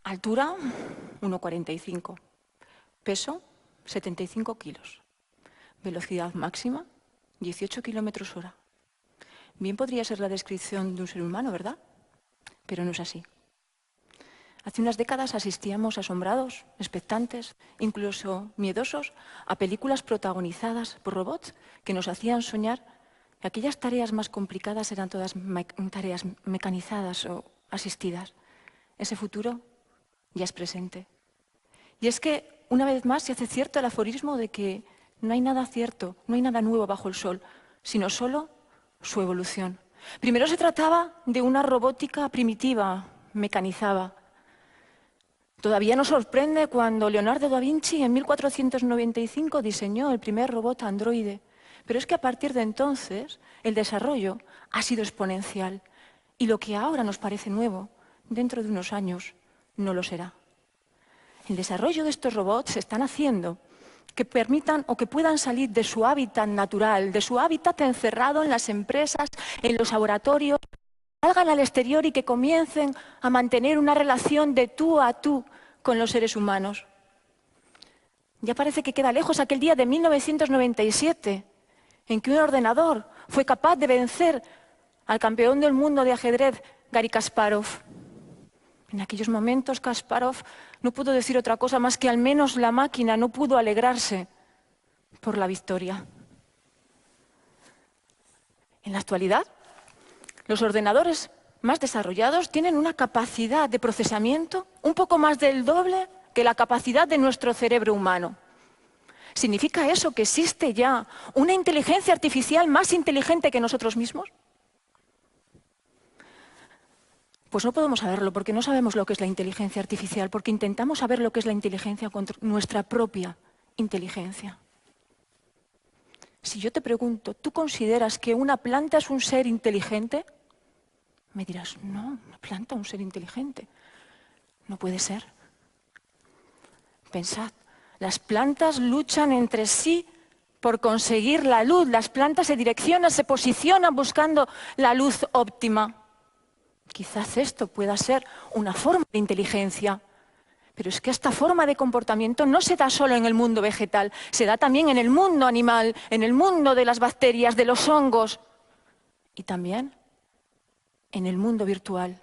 Altura, 1,45. Peso, 75 kilos. Velocidad máxima, 18 km/h. Bien podría ser la descripción de un ser humano, ¿verdad? Pero no es así. Hace unas décadas asistíamos asombrados, expectantes, incluso miedosos, a películas protagonizadas por robots que nos hacían soñar que aquellas tareas más complicadas eran todas tareas mecanizadas o asistidas. Ese futuro ya es presente. Y es que, una vez más, se hace cierto el aforismo de que no hay nada cierto, no hay nada nuevo bajo el sol, sino solo su evolución. Primero se trataba de una robótica primitiva, mecanizada. Todavía nos sorprende cuando Leonardo da Vinci en 1495 diseñó el primer robot androide. Pero es que a partir de entonces el desarrollo ha sido exponencial y lo que ahora nos parece nuevo, dentro de unos años, no lo será. El desarrollo de estos robots están haciendo que permitan o que puedan salir de su hábitat natural, de su hábitat encerrado en las empresas, en los laboratorios, salgan al exterior y que comiencen a mantener una relación de tú a tú con los seres humanos. Ya parece que queda lejos aquel día de 1997, en que un ordenador fue capaz de vencer al campeón del mundo de ajedrez, Garry Kasparov. En aquellos momentos Kasparov no pudo decir otra cosa más que al menos la máquina no pudo alegrarse por la victoria. En la actualidad, los ordenadores más desarrollados tienen una capacidad de procesamiento un poco más del doble que la capacidad de nuestro cerebro humano. ¿Significa eso que existe ya una inteligencia artificial más inteligente que nosotros mismos? Pues no podemos saberlo, porque no sabemos lo que es la inteligencia artificial, porque intentamos saber lo que es la inteligencia con nuestra propia inteligencia. Si yo te pregunto, ¿tú consideras que una planta es un ser inteligente? Me dirás, no, una planta es un ser inteligente. No puede ser. Pensad, las plantas luchan entre sí por conseguir la luz. Las plantas se direccionan, se posicionan buscando la luz óptima. Quizás esto pueda ser una forma de inteligencia, pero es que esta forma de comportamiento no se da solo en el mundo vegetal, se da también en el mundo animal, en el mundo de las bacterias, de los hongos y también en el mundo virtual.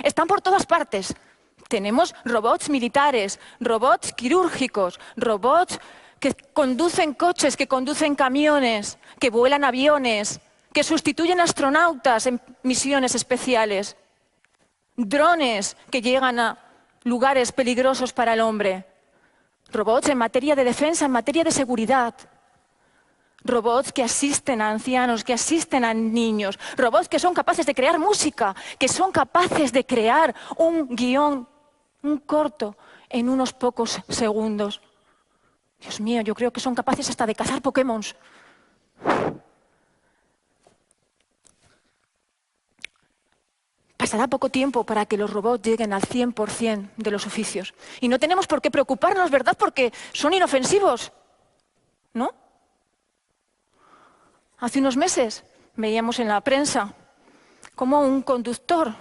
Están por todas partes. Tenemos robots militares, robots quirúrgicos, robots que conducen coches, que conducen camiones, que vuelan aviones, que sustituyen astronautas en misiones especiales, drones que llegan a lugares peligrosos para el hombre, robots en materia de defensa, en materia de seguridad, robots que asisten a ancianos, que asisten a niños, robots que son capaces de crear música, que son capaces de crear un guión, un corto, en unos pocos segundos. Dios mío, yo creo que son capaces hasta de cazar Pokémon. Pasará poco tiempo para que los robots lleguen al 100% de los oficios. Y no tenemos por qué preocuparnos, ¿verdad? Porque son inofensivos, ¿no? Hace unos meses veíamos en la prensa cómo un conductor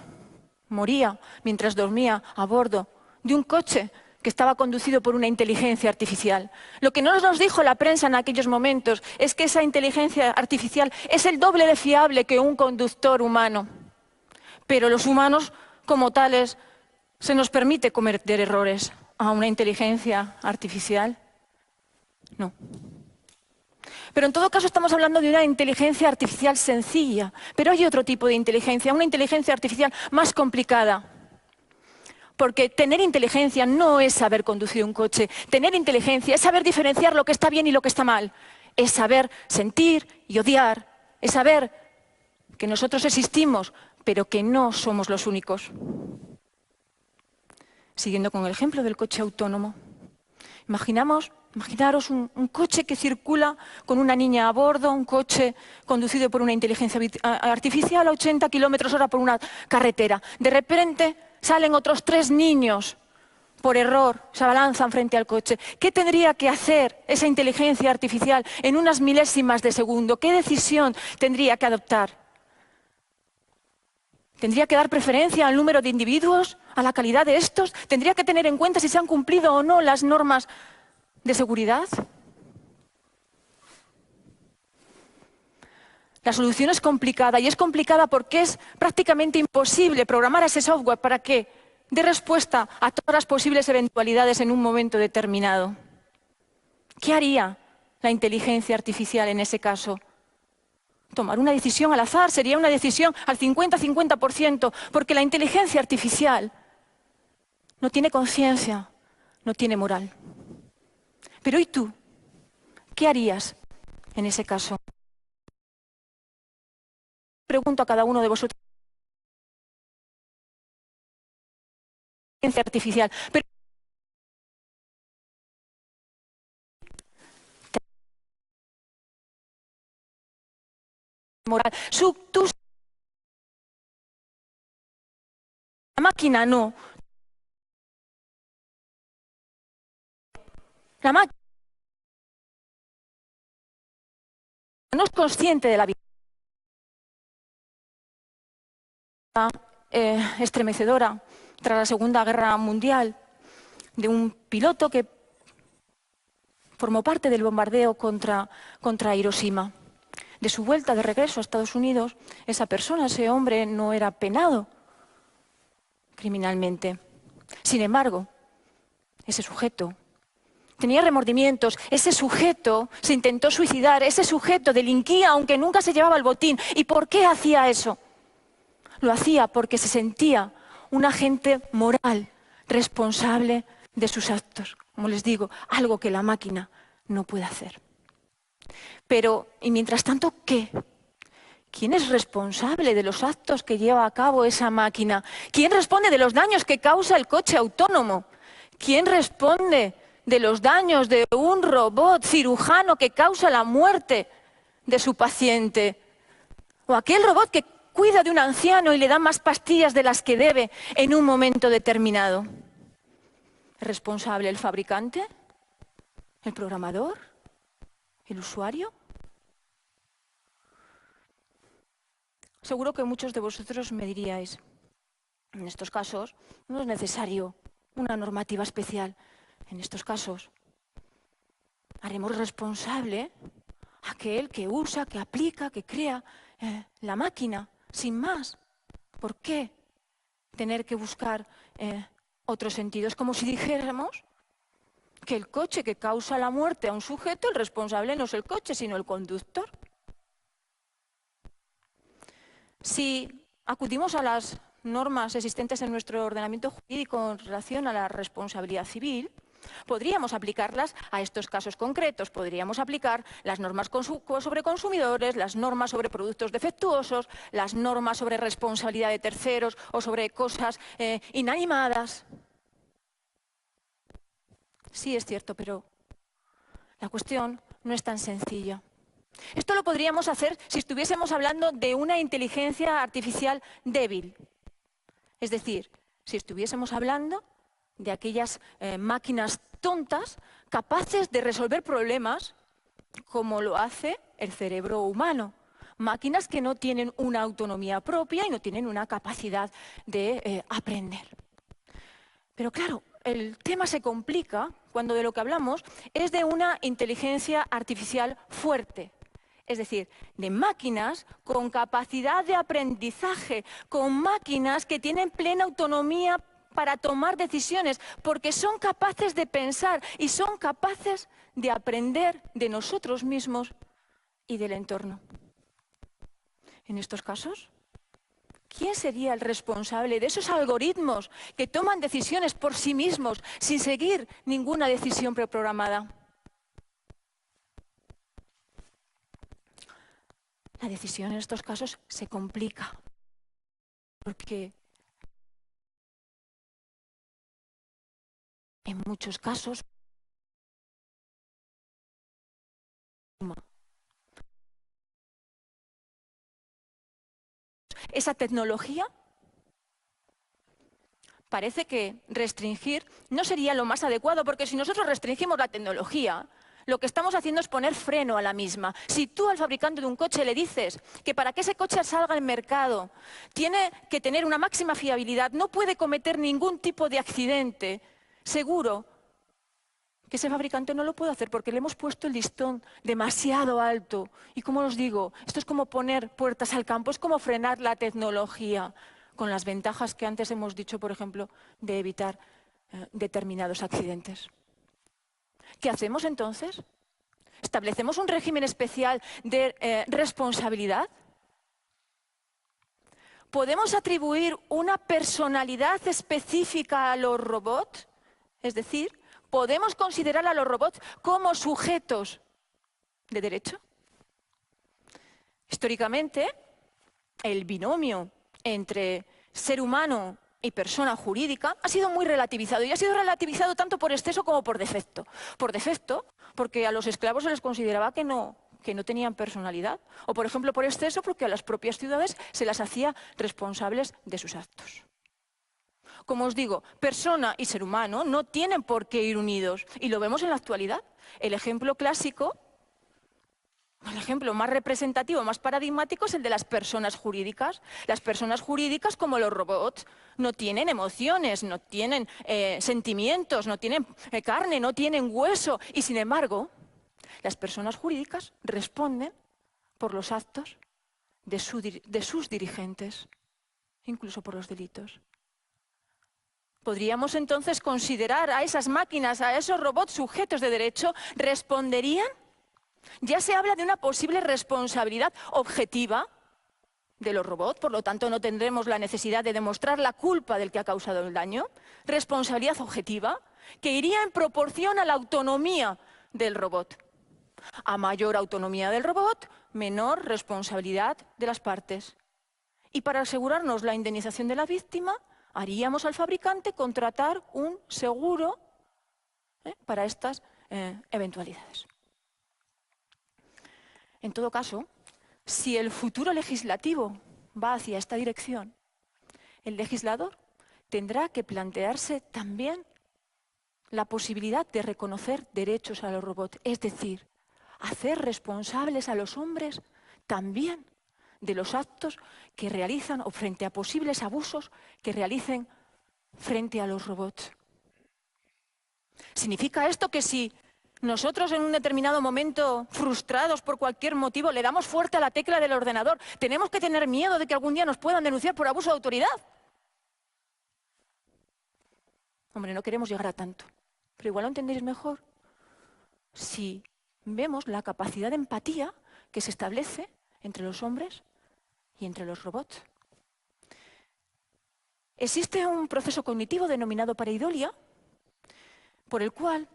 moría mientras dormía a bordo de un coche que estaba conducido por una inteligencia artificial. Lo que no nos dijo la prensa en aquellos momentos es que esa inteligencia artificial es el doble de fiable que un conductor humano. Pero los humanos, como tales, se nos permite cometer errores. ¿A una inteligencia artificial? No. Pero en todo caso estamos hablando de una inteligencia artificial sencilla. Pero hay otro tipo de inteligencia, una inteligencia artificial más complicada. Porque tener inteligencia no es saber conducir un coche. Tener inteligencia es saber diferenciar lo que está bien y lo que está mal. Es saber sentir y odiar. Es saber que nosotros existimos, pero que no somos los únicos. Siguiendo con el ejemplo del coche autónomo. Imaginaros un coche que circula con una niña a bordo, un coche conducido por una inteligencia artificial a 80 km/h por una carretera. De repente salen otros 3 niños, por error, se abalanzan frente al coche. ¿Qué tendría que hacer esa inteligencia artificial en unas milésimas de segundo? ¿Qué decisión tendría que adoptar? ¿Tendría que dar preferencia al número de individuos, a la calidad de estos? ¿Tendría que tener en cuenta si se han cumplido o no las normas de seguridad? La solución es complicada, y es complicada porque es prácticamente imposible programar ese software para que dé respuesta a todas las posibles eventualidades en un momento determinado. ¿Qué haría la inteligencia artificial en ese caso? Tomar una decisión al azar sería una decisión al 50-50%, porque la inteligencia artificial no tiene conciencia, no tiene moral. Pero ¿y tú? ¿Qué harías en ese caso? Pregunto a cada uno de vosotros. Inteligencia artificial. Pero moral. La máquina no. La máquina no es consciente de la vida. Estremecedora tras la Segunda Guerra Mundial de un piloto que formó parte del bombardeo contra Hiroshima. De su vuelta de regreso a Estados Unidos, esa persona, ese hombre, no era penado criminalmente. Sin embargo, ese sujeto tenía remordimientos, ese sujeto se intentó suicidar, ese sujeto delinquía aunque nunca se llevaba el botín. ¿Y por qué hacía eso? Lo hacía porque se sentía un agente moral, responsable de sus actos. Como les digo, algo que la máquina no puede hacer. Pero, ¿y mientras tanto qué? ¿Quién es responsable de los actos que lleva a cabo esa máquina? ¿Quién responde de los daños que causa el coche autónomo? ¿Quién responde de los daños de un robot cirujano que causa la muerte de su paciente? ¿O aquel robot que cuida de un anciano y le da más pastillas de las que debe en un momento determinado? ¿Es responsable el fabricante? ¿El programador? ¿El usuario? Seguro que muchos de vosotros me diríais, en estos casos no es necesario una normativa especial. En estos casos haremos responsable a aquel que usa, que aplica, que crea la máquina, sin más. ¿Por qué tener que buscar otros sentidos? Como si dijéramos que el coche que causa la muerte a un sujeto, el responsable no es el coche, sino el conductor. Si acudimos a las normas existentes en nuestro ordenamiento jurídico en relación a la responsabilidad civil, podríamos aplicarlas a estos casos concretos. Podríamos aplicar las normas sobre consumidores, las normas sobre productos defectuosos, las normas sobre responsabilidad de terceros o sobre cosas inanimadas. Sí, es cierto, pero la cuestión no es tan sencilla. Esto lo podríamos hacer si estuviésemos hablando de una inteligencia artificial débil. Es decir, si estuviésemos hablando de aquellas máquinas tontas capaces de resolver problemas como lo hace el cerebro humano. Máquinas que no tienen una autonomía propia y no tienen una capacidad de aprender. Pero claro, el tema se complica cuando de lo que hablamos es de una inteligencia artificial fuerte. Es decir, de máquinas con capacidad de aprendizaje, con máquinas que tienen plena autonomía para tomar decisiones, porque son capaces de pensar y son capaces de aprender de nosotros mismos y del entorno. En estos casos, ¿quién sería el responsable de esos algoritmos que toman decisiones por sí mismos sin seguir ninguna decisión preprogramada? La decisión en estos casos se complica, porque en muchos casos esa tecnología parece que restringir no sería lo más adecuado, porque si nosotros restringimos la tecnología, lo que estamos haciendo es poner freno a la misma. Si tú al fabricante de un coche le dices que para que ese coche salga al mercado tiene que tener una máxima fiabilidad, no puede cometer ningún tipo de accidente, seguro que ese fabricante no lo puede hacer porque le hemos puesto el listón demasiado alto. Y como os digo, esto es como poner puertas al campo, es como frenar la tecnología con las ventajas que antes hemos dicho, por ejemplo, de evitar determinados accidentes. ¿Qué hacemos entonces? ¿Establecemos un régimen especial de responsabilidad? ¿Podemos atribuir una personalidad específica a los robots? Es decir, ¿podemos considerar a los robots como sujetos de derecho? Históricamente, el binomio entre ser humano y persona jurídica ha sido muy relativizado, y ha sido relativizado tanto por exceso como por defecto. Por defecto, porque a los esclavos se les consideraba que no tenían personalidad, o por ejemplo por exceso porque a las propias ciudades se las hacía responsables de sus actos. Como os digo, persona y ser humano no tienen por qué ir unidos, y lo vemos en la actualidad. El ejemplo clásico, el ejemplo más representativo, más paradigmático es el de las personas jurídicas. Las personas jurídicas, como los robots, no tienen emociones, no tienen sentimientos, no tienen carne, no tienen hueso. Y sin embargo, las personas jurídicas responden por los actos de sus dirigentes, incluso por los delitos. ¿Podríamos entonces considerar a esas máquinas, a esos robots sujetos de derecho? ¿Responderían? Ya se habla de una posible responsabilidad objetiva de los robots, por lo tanto no tendremos la necesidad de demostrar la culpa del que ha causado el daño. Responsabilidad objetiva que iría en proporción a la autonomía del robot. A mayor autonomía del robot, menor responsabilidad de las partes. Y para asegurarnos la indemnización de la víctima, haríamos al fabricante contratar un seguro para estas eventualidades. En todo caso, si el futuro legislativo va hacia esta dirección, el legislador tendrá que plantearse también la posibilidad de reconocer derechos a los robots, es decir, hacer responsables a los hombres también de los actos que realizan o frente a posibles abusos que realicen frente a los robots. ¿Significa esto que si nosotros en un determinado momento, frustrados por cualquier motivo, le damos fuerte a la tecla del ordenador, tenemos que tener miedo de que algún día nos puedan denunciar por abuso de autoridad? Hombre, no queremos llegar a tanto, pero igual lo entendéis mejor si vemos la capacidad de empatía que se establece entre los hombres y entre los robots. Existe un proceso cognitivo denominado pareidolia, por el cual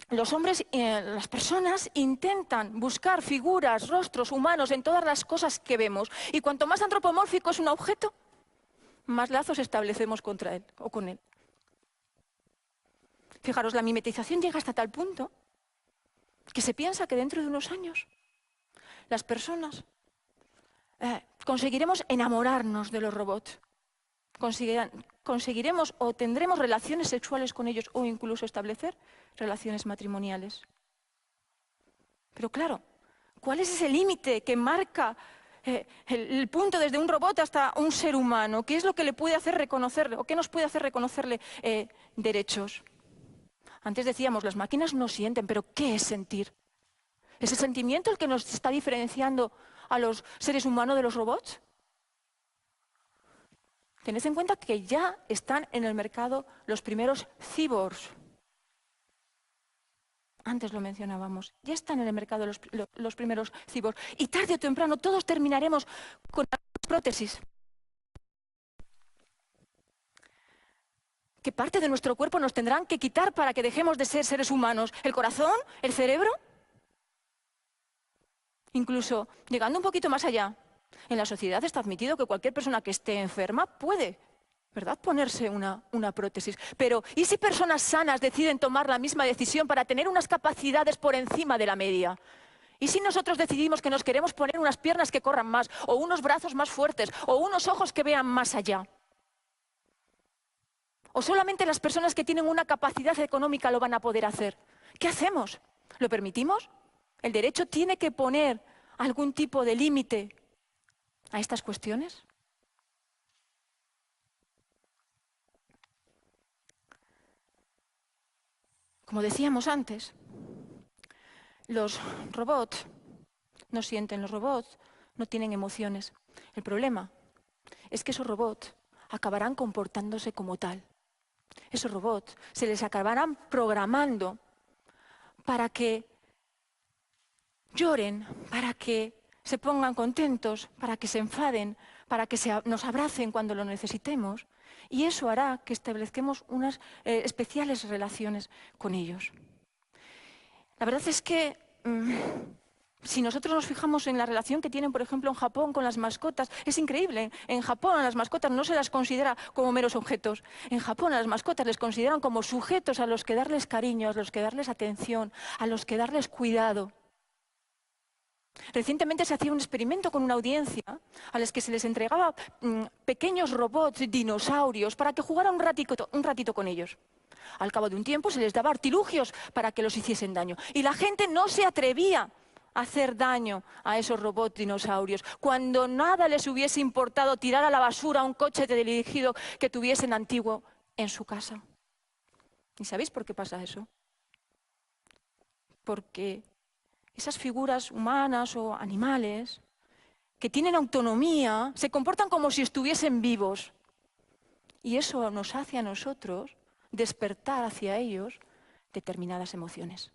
los hombres, las personas intentan buscar figuras, rostros humanos en todas las cosas que vemos. Y cuanto más antropomórfico es un objeto, más lazos establecemos contra él o con él. Fijaros, la mimetización llega hasta tal punto que se piensa que dentro de unos años las personas conseguiremos enamorarnos de los robots. Conseguiremos o tendremos relaciones sexuales con ellos o incluso establecer relaciones matrimoniales. Pero claro, ¿cuál es ese límite que marca el punto desde un robot hasta un ser humano? ¿Qué es lo que le puede hacer reconocerle o qué nos puede hacer reconocerle derechos? Antes decíamos, las máquinas no sienten, pero ¿qué es sentir? ¿Es el sentimiento el que nos está diferenciando a los seres humanos de los robots? Tened en cuenta que ya están en el mercado los primeros cyborgs. Antes lo mencionábamos. Ya están en el mercado los primeros cyborgs. Y tarde o temprano todos terminaremos con prótesis. ¿Qué parte de nuestro cuerpo nos tendrán que quitar para que dejemos de ser seres humanos? ¿El corazón? ¿El cerebro? Incluso, llegando un poquito más allá, en la sociedad está admitido que cualquier persona que esté enferma puede, ¿verdad?, ponerse una prótesis. Pero, ¿y si personas sanas deciden tomar la misma decisión para tener unas capacidades por encima de la media? ¿Y si nosotros decidimos que nos queremos poner unas piernas que corran más, o unos brazos más fuertes, o unos ojos que vean más allá? ¿O solamente las personas que tienen una capacidad económica lo van a poder hacer? ¿Qué hacemos? ¿Lo permitimos? ¿El derecho tiene que poner algún tipo de límite a estas cuestiones? Como decíamos antes, los robots no sienten, los robots no tienen emociones. El problema es que esos robots acabarán comportándose como tal. Esos robots se les acabarán programando para que lloren, para que se pongan contentos, para que se enfaden, para que nos abracen cuando lo necesitemos. Y eso hará que establezcamos unas especiales relaciones con ellos. La verdad es que si nosotros nos fijamos en la relación que tienen, por ejemplo, en Japón con las mascotas, es increíble. En Japón a las mascotas no se las considera como meros objetos. En Japón a las mascotas les consideran como sujetos a los que darles cariño, a los que darles atención, a los que darles cuidado. Recientemente se hacía un experimento con una audiencia a las que se les entregaba pequeños robots dinosaurios para que jugaran un ratito con ellos. Al cabo de un tiempo se les daba artilugios para que los hiciesen daño. Y la gente no se atrevía a hacer daño a esos robots dinosaurios, cuando nada les hubiese importado tirar a la basura un coche dirigido que tuviesen antiguo en su casa. ¿Y sabéis por qué pasa eso? Porque esas figuras humanas o animales que tienen autonomía se comportan como si estuviesen vivos. Y eso nos hace a nosotros despertar hacia ellos determinadas emociones.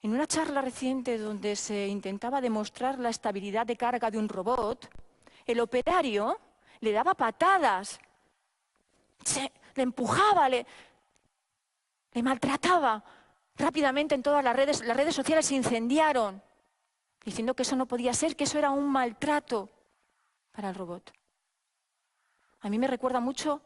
En una charla reciente donde se intentaba demostrar la estabilidad de carga de un robot, el operario le daba patadas, le empujaba, le maltrataba. Rápidamente en todas las redes sociales se incendiaron, diciendo que eso no podía ser, que eso era un maltrato para el robot. A mí me recuerda mucho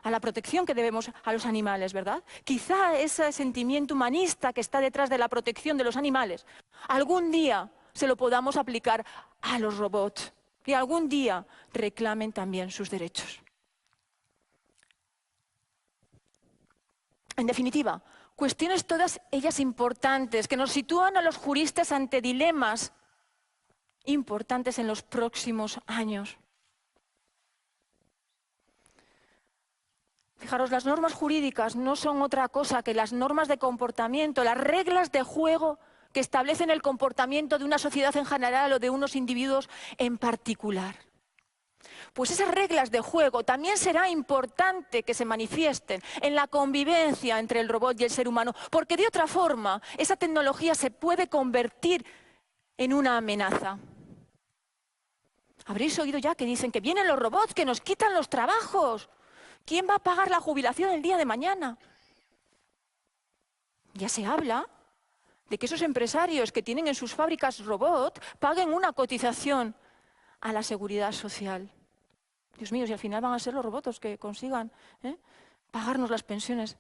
a la protección que debemos a los animales, ¿verdad? Quizá ese sentimiento humanista que está detrás de la protección de los animales, algún día se lo podamos aplicar a los robots y algún día reclamen también sus derechos. En definitiva, cuestiones todas ellas importantes que nos sitúan a los juristas ante dilemas importantes en los próximos años. Fijaros, las normas jurídicas no son otra cosa que las normas de comportamiento, las reglas de juego que establecen el comportamiento de una sociedad en general o de unos individuos en particular. Pues esas reglas de juego también será importante que se manifiesten en la convivencia entre el robot y el ser humano, porque de otra forma esa tecnología se puede convertir en una amenaza. Habréis oído ya que dicen que vienen los robots, que nos quitan los trabajos. ¿Quién va a pagar la jubilación el día de mañana? Ya se habla de que esos empresarios que tienen en sus fábricas robots paguen una cotización a la seguridad social. Dios mío, si al final van a ser los robots los que consigan pagarnos las pensiones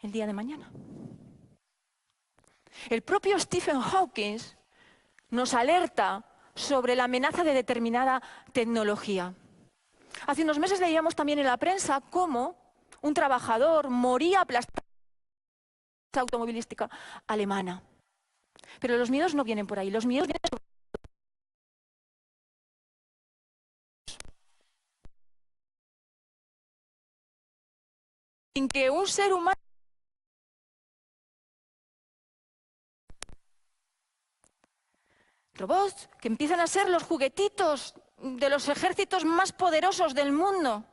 el día de mañana. El propio Stephen Hawking nos alerta sobre la amenaza de determinada tecnología. Hace unos meses leíamos también en la prensa cómo un trabajador moría aplastado en la automovilística alemana. Pero los miedos no vienen por ahí, los miedos vienen sobre sin que un ser humano robots que empiezan a ser los juguetitos de los ejércitos más poderosos del mundo.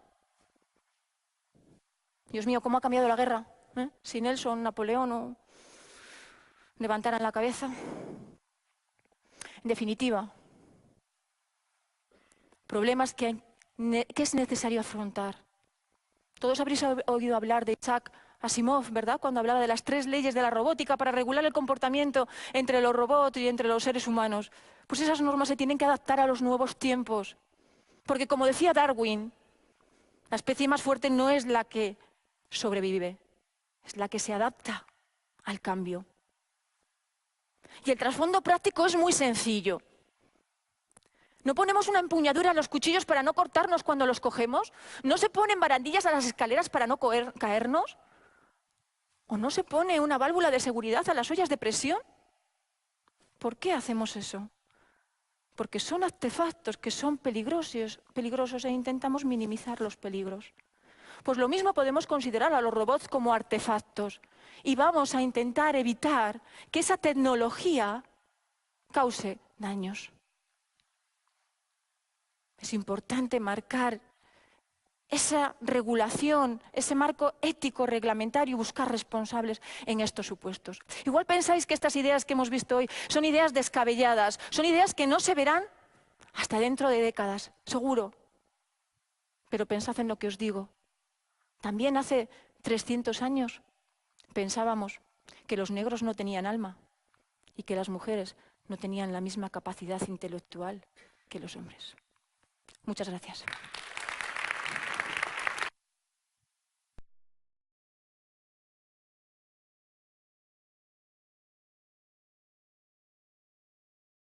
Dios mío, ¿cómo ha cambiado la guerra? Si Nelson, Napoleón no levantaran la cabeza. En definitiva, problemas que es necesario afrontar. Todos habréis oído hablar de Isaac Asimov, ¿verdad? Cuando hablaba de las 3 leyes de la robótica para regular el comportamiento entre los robots y entre los seres humanos. Pues esas normas se tienen que adaptar a los nuevos tiempos. Porque como decía Darwin, la especie más fuerte no es la que sobrevive, es la que se adapta al cambio. Y el trasfondo práctico es muy sencillo. ¿No ponemos una empuñadura a los cuchillos para no cortarnos cuando los cogemos? ¿No se ponen barandillas a las escaleras para no caernos? ¿O no se pone una válvula de seguridad a las ollas de presión? ¿Por qué hacemos eso? Porque son artefactos que son peligrosos e intentamos minimizar los peligros. Pues lo mismo podemos considerar a los robots como artefactos y vamos a intentar evitar que esa tecnología cause daños. Es importante marcar esa regulación, ese marco ético reglamentario y buscar responsables en estos supuestos. Igual pensáis que estas ideas que hemos visto hoy son ideas descabelladas, son ideas que no se verán hasta dentro de décadas, seguro. Pero pensad en lo que os digo. También hace 300 años pensábamos que los negros no tenían alma y que las mujeres no tenían la misma capacidad intelectual que los hombres. Muchas gracias.